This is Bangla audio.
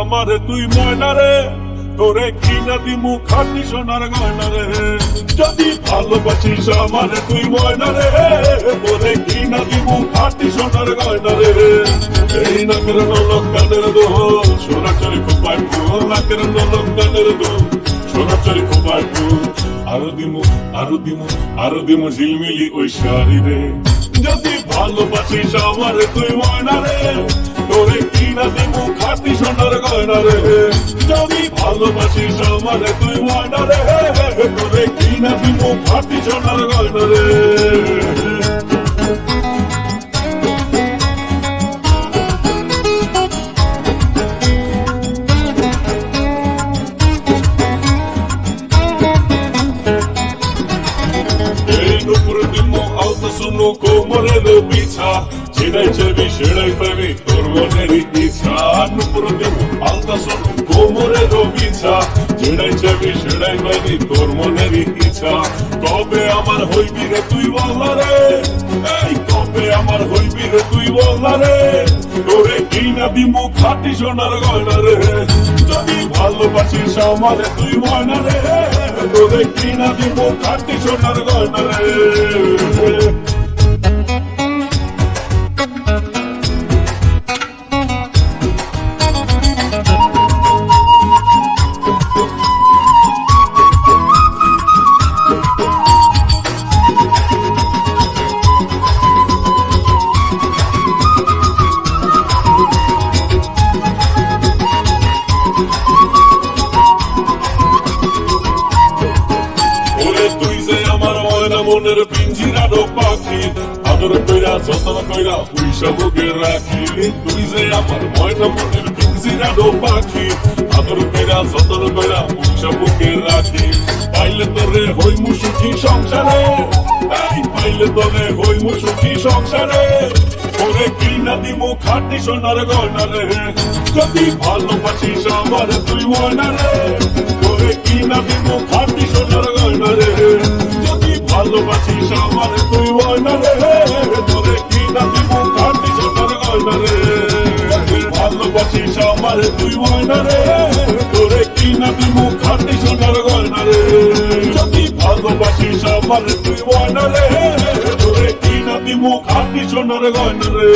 আমারে তুই ময়না রে, তোরে কিনা দিমু খাটি সোনার গয়না রে। যদি ভালোবাসিস আমারে তুই ময়না রে, তোরে কিনা দিমু খাটি সোনার গয়না রে। এই নাকের নলক কানের দোল, সোনাচুরি খোপায় ফুল, নাকের নলক কানের দোল, সোনাচুরি খোপায় ফুল। আরো দিমু আরো দিমু আরো দিমু ঝিলমিলি ওই শাড়ি রে। যদি ভালোবাসিস আমারে তুই ময়না রে, তোরে কিনা দিমু খাটি সোনার গয়না রে। যদি ভালোবাসিস আমারে তুই ময়না রে, তোরে কিনা দিমু খাটি সোনার গয়না রে। শুনো কোমরের পিছা, ছিড়াই চেবি সেড়াই পাবি তোর মনের ইচ্ছা। নুপুর দেব আলতা শুনো কোমরের পিছা, ছিড়াই চেবি সেড়াই পাবি তোর মনের ইচ্ছা। কবে আমার হইবি রে তুই বললা রে, এই কবে আমার হইবি রে তুই বললা রে। তোরে কিনা দিমু খাটি সোনার গয়না রে। যদি ভালোবাসিস আমারে তুই ময়না রে, তোরে কিনা দিমু খাটি সোনার গয়না রে। মনের পিঞ্জিরারও পাখি, আদর কইরা যতন কইরা পুইসা বুকে রাখি। তুই যে আমার ময়না মনের পিঞ্জিরারও পাখি, আদর কইরা যতন কইরা পুইসা বুকে রাখি। পাইলে তোরে হইমু সুখী সংসারে, এই পাইলে তোরে হইমু সুখী সংসারে। তোরে কিনা দিমু খাটি সোনার গয়না রে। যদি ভালোবাসিস আমারে তুই ময়না রে, তোরে কিনা দিমু খাটি সোনার গয়না রে। ভালোবাসিস আমারে তুই ময়না রে, তোরে কিনা দিমু খাটি সোনার গয়না রে। ভালোবাসিস আমারে তুই ময়না রে, তোরে কিনা দিমু খাটি সোনার গয়না রে। যদি ভালোবাসিস আমারে তুই ময়না রে, তোরে কিনা দিমু খাটি সোনার গয়না রে।